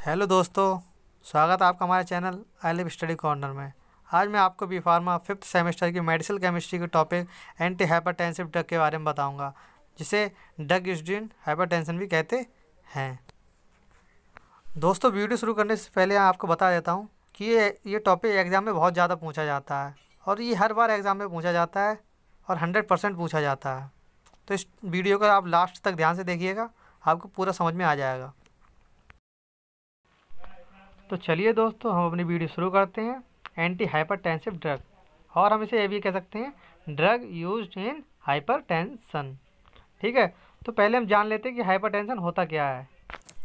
Hello दोस्तों, स्वागत है आपका हमारे channel I live study corner में। आज मैं आपको बी फार्मा 5th सेमेस्टर की मेडिसिनल केमिस्ट्री के टॉपिक एंटी हाइपरटेंसिव ड्रग के बारे में बताऊंगा, जिसे ड्रग यूज्ड इन हाइपरटेंशन भी कहते हैं। दोस्तों, वीडियो शुरू करने से पहले आपको बता देता हूं कि ये टॉपिक एग्ज़ाम में बहुत ज़्यादा पूछा जाता है और ये हर बार एग्ज़ाम में पूछा जाता है और 100% पूछा जाता है। तो इस वीडियो को आप लास्ट तक ध्यान से देखिएगा, आपको पूरा समझ में आ जाएगा। तो चलिए दोस्तों, हम अपनी वीडियो शुरू करते हैं। एंटी हाइपरटेंसिव ड्रग, और हम इसे ये भी कह सकते हैं ड्रग यूज्ड इन हाइपरटेंशन। ठीक है, तो पहले हम जान लेते हैं कि हाइपरटेंशन होता क्या है।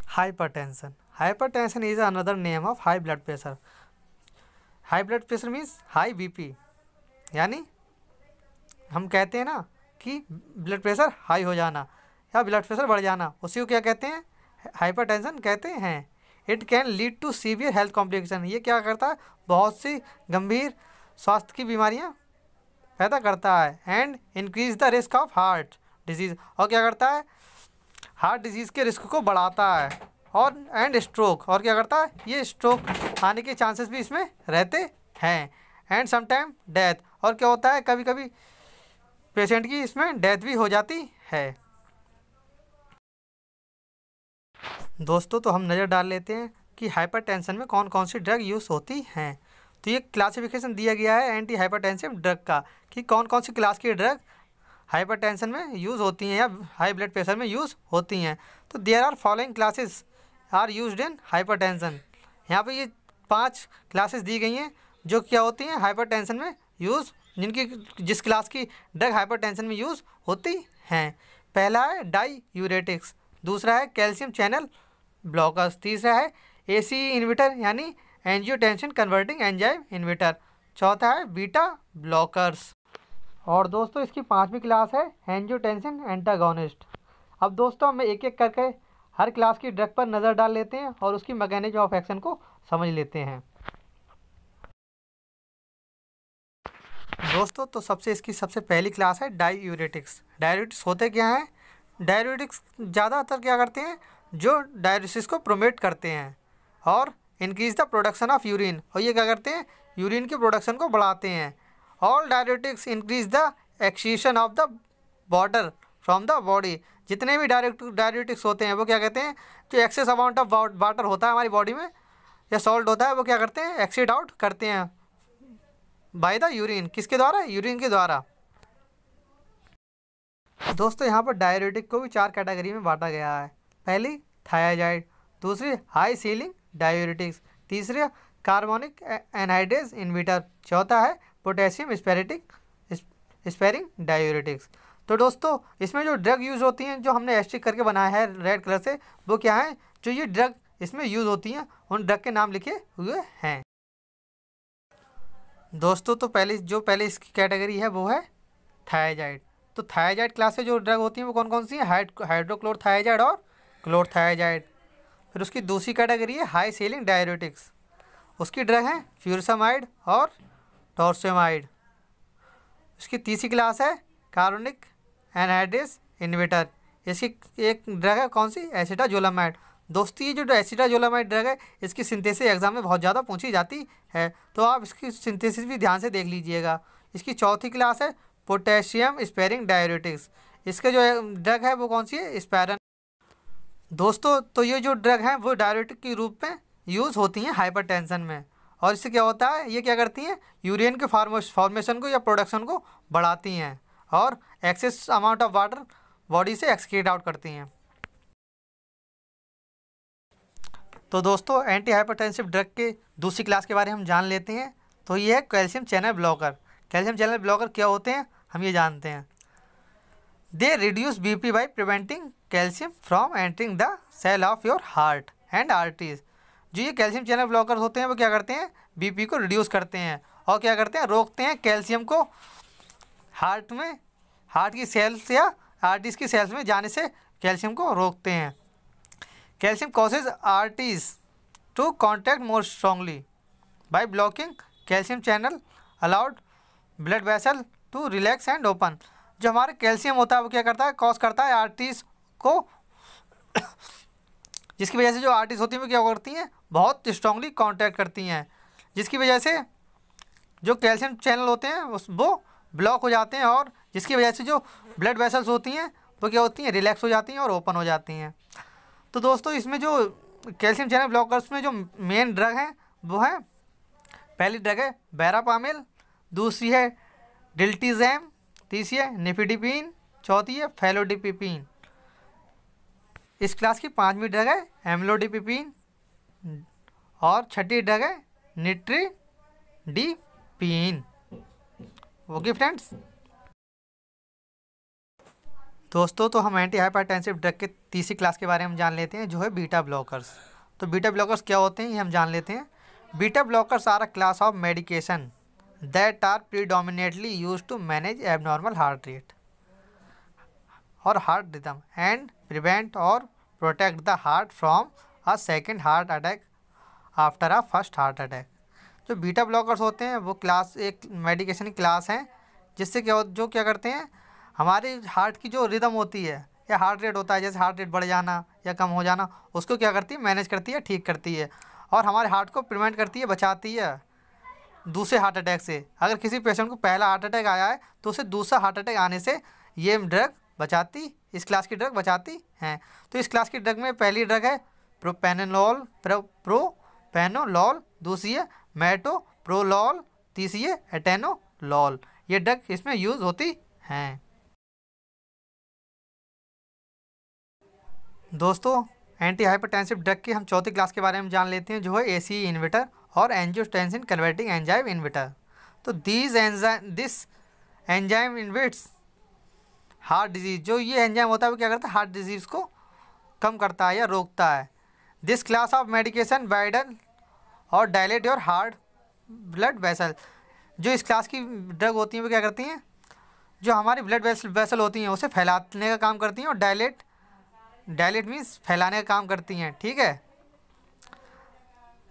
Hypertension is another name of high blood pressure. High blood pressure means high BP, यानी हम कहते हैं ना कि ब्लड प्रेशर हाई हो जाना या ब्लड प्रेशर बढ़ जाना, उसी को क्या कहते हैं? हाइपरटेंशन कहते हैं। It can lead to severe health complication. ये क्या करता है? बहुत सी गंभीर स्वास्थ्य की बीमारियां पैदा करता है। And increase the risk of heart disease, और क्या करता है? हार्ट डिजीज़ के रिस्क को बढ़ाता है। और एंड स्ट्रोक, और क्या करता है? ये स्ट्रोक आने के चांसेस भी इसमें रहते हैं। एंड समटाइम डेथ, और क्या होता है? कभी कभी पेशेंट की इसमें डेथ भी हो जाती है। दोस्तों, तो हम नज़र डाल लेते हैं कि हाइपरटेंशन में कौन कौन सी ड्रग यूज़ होती हैं। तो ये क्लासिफिकेशन दिया गया है एंटी हाइपरटेंसिव ड्रग का, कि कौन कौन सी क्लास की ड्रग हाइपरटेंशन में यूज़ होती हैं या हाई ब्लड प्रेशर में यूज़ होती हैं। तो there are following classes are used in hypertension. यहाँ पे ये 5 क्लासेस दी गई हैं जो क्या होती हैं हाइपरटेंशन में यूज़, जिस क्लास की ड्रग हाइपरटेंशन में यूज़ होती हैं। पहला है डाईयूरेटिक्स, दूसरा है कैल्शियम चैनल ब्लॉकर्स, तीसरा है एसी इन्हिबिटर यानी एंजियोटेंसिन कन्वर्टिंग एंजाइम इन्हिबिटर, चौथा है बीटा ब्लॉकर्स। और दोस्तों, इसकी 5वीं क्लास है एंजियोटेंसिन एंटागोनिस्ट। अब दोस्तों, हम एक एक करके हर क्लास की ड्रग पर नज़र डाल लेते हैं और उसकी मैकेनिज्म ऑफ एक्शन को समझ लेते हैं। दोस्तों, तो इसकी सबसे पहली क्लास है डाईयूरेटिक्स। डायूरेटिक्स होते क्या हैं? डायूरेटिक्स ज़्यादातर क्या करते हैं? जो डायलिसिस को प्रोमोट करते हैं और increase the production of urine, और ये क्या करते हैं? यूरिन के प्रोडक्शन को बढ़ाते हैं। All diuretics increase the excretion of the water from the body. जितने भी डायरेटिक्स होते हैं वो क्या कहते हैं? जो एक्सेस अमाउंट ऑफ वाटर होता है हमारी बॉडी में या सॉल्ट होता है, वो क्या करते हैं? एक्सीड आउट करते हैं बाय द यूरिन। किसके द्वारा? यूरिन के द्वारा। दोस्तों, यहाँ पर डायरेटिक को भी 4 कैटेगरी में बांटा गया है। पहली थायाजाइड, दूसरी हाई सीलिंग डायूरेटिक्स, तीसरा कार्बोनिक एनहाइड्रेज इन्हिबिटर, चौथा है पोटेशियम स्पेरिंग डायूरेटिक्स। तो दोस्तों, इसमें जो ड्रग यूज़ होती हैं, जो हमने एस्ट्रिक करके बनाया है रेड कलर से, वो क्या है? जो ये ड्रग इसमें यूज़ होती हैं उन ड्रग के नाम लिखे हुए हैं। दोस्तों, तो पहले इसकी कैटेगरी है वो है थायाजाइड। तो थायाजाइड क्लास से जो ड्रग होती हैं वो कौन कौन सी हैं? हाइड्रोक्लोरथायाजाइड और क्लोरथायाजाइड। फिर उसकी दूसरी कैटेगरी है हाई सीलिंग डायूरेटिक्स, उसकी ड्रग है फ्यूरसमाइड और टॉर्सेमाइड। उसकी तीसरी क्लास है कार्बोनिक एनहाइड्रेज इन्हिबिटर, इसकी एक ड्रग है कौन सी? एसिटाजोलामाइड। दोस्तों, ये जो एसिटाजोलामाइड ड्रग है, इसकी सिंथेसिस एग्जाम में बहुत ज़्यादा पूछी जाती है, तो आप इसकी सिंथेसिस भी ध्यान से देख लीजिएगा। इसकी चौथी क्लास है पोटेशियम स्पेरिंग डायूरेटिक्स, इसके जो ड्रग है वो कौन सी है? स्पैरन। दोस्तों, तो ये जो ड्रग हैं वो डायरेटिक के रूप में यूज़ होती हैं हाइपरटेंशन में, और इससे क्या होता है? ये क्या करती हैं? यूरिन के फॉर्मेशन को या प्रोडक्शन को बढ़ाती हैं और excess amount of water body से एक्सक्रीट आउट करती हैं। तो दोस्तों, एंटी हाइपरटेंसिव ड्रग के दूसरी क्लास के बारे में हम जान लेते हैं। तो ये है calcium channel blocker. Calcium channel blocker क्या होते हैं हम ये जानते हैं। They reduce BP by preventing calcium from entering the cell of your heart and arteries. जो ये कैल्शियम चैनल ब्लॉकर होते हैं वो क्या करते हैं? बीपी को रिड्यूस करते हैं और क्या करते हैं? रोकते हैं कैल्शियम को हार्ट की सेल्स या आर्टरीज की सेल्स में जाने से कैल्शियम को रोकते हैं। Calcium causes arteries to contract more strongly by blocking calcium channel allowed blood vessel to relax and open. जो हमारा कैल्शियम होता है वो क्या करता है? कॉज करता है आर्टरीज को जिसकी वजह से जो आर्टरीज होती हैं वो क्या करती हैं, बहुत स्ट्रांगली कॉन्टैक्ट करती हैं, जिसकी वजह से जो कैल्शियम चैनल होते हैं वो ब्लॉक हो जाते हैं, और जिसकी वजह से जो ब्लड वेसल्स होती हैं वो क्या होती हैं, रिलैक्स हो जाती हैं और ओपन हो जाती हैं। तो दोस्तों इसमें जो कैल्शियम चैनल ब्लॉकर्स में जो मेन ड्रग हैं वो है, पहली ड्रग है वेरापामिल, दूसरी है डिल्टीज़ैम, तीसरी है निफिडिपिन, चौथी है फेलोडिपिपिन। इस क्लास की 5वीं ड्रग है एम्लोडिपिपिन, और छठी ड्रग है निट्रिडिपिन। ओके फ्रेंड्स, दोस्तों तो हम एंटी हाइपरटेंसिव ड्रग के तीसरी क्लास के बारे में जान लेते हैं, जो है बीटा ब्लॉकर्स। तो बीटा ब्लॉकर्स क्या होते हैं ये हम जान लेते हैं। Beta blockers are a class of medication that are predominantly used to manage abnormal heart rate or heart rhythm and prevent or protect the heart from a second heart attack after a first heart attack. जो beta blockers होते हैं वो class एक medication की class हैं, जिससे क्या करते हैं, हमारे हार्ट की जो रिदम होती है या हार्ट रेट होता है, जैसे हार्ट रेट बढ़ जाना या कम हो जाना, उसको क्या करती है, मैनेज करती है, ठीक करती है, और हमारे हार्ट को प्रिवेंट करती है, बचाती है दूसरे हार्ट अटैक से। अगर किसी पेशेंट को पहला हार्ट अटैक आया है तो उसे दूसरा हार्ट अटैक आने से ये ड्रग बचाती, इस क्लास की ड्रग बचाती हैं। तो इस क्लास की ड्रग में पहली ड्रग है प्रोपेनोलॉल, दूसरी है मेटोप्रोलॉल, तीसरी है एटेनोलॉल। ये ड्रग इसमें यूज़ होती हैं। दोस्तों एंटी हाइपरटेंसिव ड्रग की हम चौथी क्लास के बारे में जान लेते हैं, जो है ACE इन्वर्टर और एंजियोटेंसिन कन्वर्टिंग एंजाइम इन्वर्टर। तो दिस एंजाइम इन्वर्ट्स हार्ट डिजीज़। जो ये एंजाइम होता है वो क्या करता है, हार्ट डिजीज़ को कम करता है या रोकता है। This class of medication widen और dilate your heart blood vessel. जो इस क्लास की ड्रग होती हैं वो क्या करती हैं, जो हमारी ब्लड वेसल होती हैं उसे फैलाने का काम करती हैं, और डायलेट मीन्स फैलाने का काम करती हैं, ठीक है।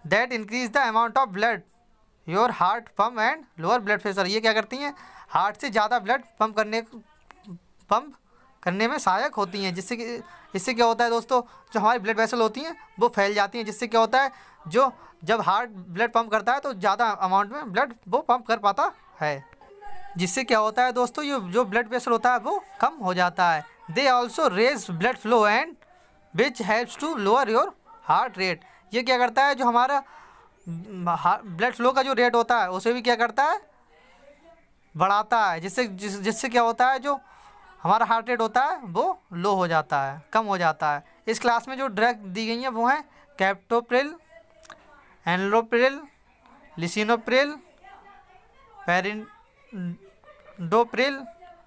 That increase the amount of blood your heart pump and lower blood pressure. ये क्या करती हैं, हार्ट से ज़्यादा ब्लड पंप करने में सहायक होती हैं, इससे क्या होता है दोस्तों, जो हमारी ब्लड वेसल होती हैं वो फैल जाती हैं, जिससे क्या होता है, जो जब हार्ट ब्लड पंप करता है तो ज़्यादा अमाउंट में ब्लड वो पंप कर पाता है, जिससे क्या होता है दोस्तों, जो ब्लड प्रेशर होता है वो कम हो जाता है। They also raise blood flow and which helps to lower your heart rate. ये क्या करता है, जो हमारा ब्लड फ्लो का जो रेट होता है उसे भी क्या करता है, बढ़ाता है, जिससे क्या होता है, जो हमारा हार्ट रेट होता है वो लो हो जाता है, कम हो जाता है। इस क्लास में जो ड्रग दी गई हैं वो हैं कैप्टोप्रिल, एनलोप्रिल, लिसिनोप्रिल, पेरिडोप्रिल,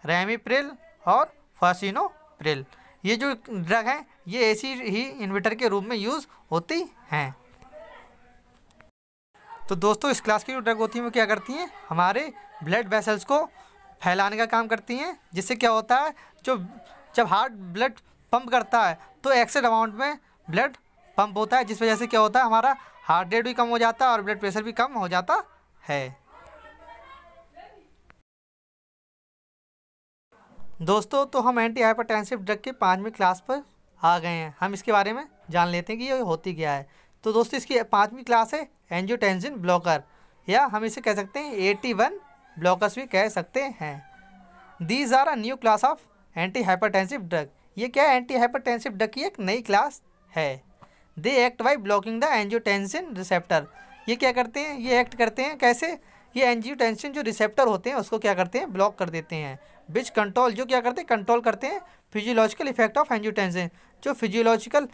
रेमिप्रिल और फासिनोप्रिल। ये जो ड्रग हैं ये ऐसी ही इन्वर्टर के रूप में यूज़ होती हैं। तो दोस्तों इस क्लास की जो ड्रग होती हैं वो क्या करती हैं, हमारे ब्लड वेसल्स को फैलाने का काम करती हैं, जिससे क्या होता है, जब हार्ट ब्लड पंप करता है तो एक्सेस अमाउंट में ब्लड पंप होता है, जिस वजह से क्या होता है, हमारा हार्ट रेट भी कम हो जाता है और ब्लड प्रेशर भी कम हो जाता है। दोस्तों तो हम एंटी हाइपरटेंसिव ड्रग के 5वीं क्लास पर आ गए हैं। हम इसके बारे में जान लेते हैं कि ये होती क्या है। तो दोस्तों इसकी 5वीं क्लास है एंजियोटेंसिन ब्लॉकर, या हम इसे कह सकते हैं 81 ब्लॉकर्स भी कह सकते हैं। These are a new class of antihypertensive drug. ये क्या है, एंटी हाइपरटेंसिव ड्रग की एक नई क्लास है। They act by blocking the angiotensin receptor. ये क्या करते हैं, ये एक्ट करते हैं कैसे, ये एंजियोटेंसिन जो रिसेप्टर होते हैं उसको क्या करते हैं, ब्लॉक कर देते हैं। विच कंट्रोल, जो क्या करते हैं, कंट्रोल करते हैं फिजियोलॉजिकल इफेक्ट ऑफ एंजियोटेंसिन। जो फिजियोलॉजिकल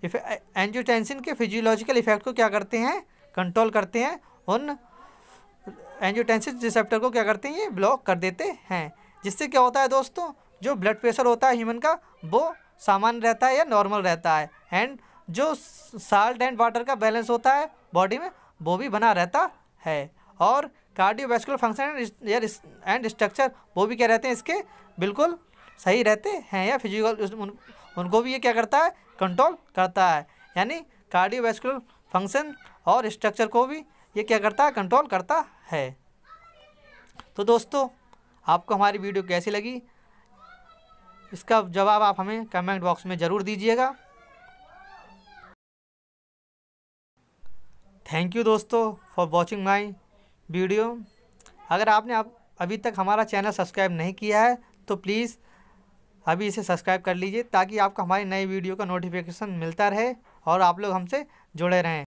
एंजियोटेंसिन के फिजियोलॉजिकल इफेक्ट को क्या करते हैं, कंट्रोल करते हैं। उन एंजियोटेंसिन रिसेप्टर को क्या करते हैं, ये ब्लॉक कर देते हैं, जिससे क्या होता है दोस्तों, जो ब्लड प्रेशर होता है ह्यूमन का वो सामान्य रहता है या नॉर्मल रहता है, एंड जो साल्ट एंड वाटर का बैलेंस होता है बॉडी में वो भी बना रहता है, और कार्डियोवैस्कुलर फंक्शन एंड स्ट्रक्चर वो भी क्या रहते हैं, इसके बिल्कुल सही रहते हैं, या फिजिकल उनको भी ये क्या करता है, कंट्रोल करता है। यानी कार्डियोवैस्कुलर फंक्शन और स्ट्रक्चर को भी ये क्या करता है, कंट्रोल करता है। तो दोस्तों आपको हमारी वीडियो कैसी लगी, इसका जवाब आप हमें कमेंट बॉक्स में ज़रूर दीजिएगा। थैंक यू दोस्तों फॉर वॉचिंग माई वीडियो। अगर आपने अभी तक हमारा चैनल सब्सक्राइब नहीं किया है तो प्लीज़ अभी इसे सब्सक्राइब कर लीजिए, ताकि आपको हमारी नई वीडियो का नोटिफिकेशन मिलता रहे और आप लोग हमसे जुड़े रहें।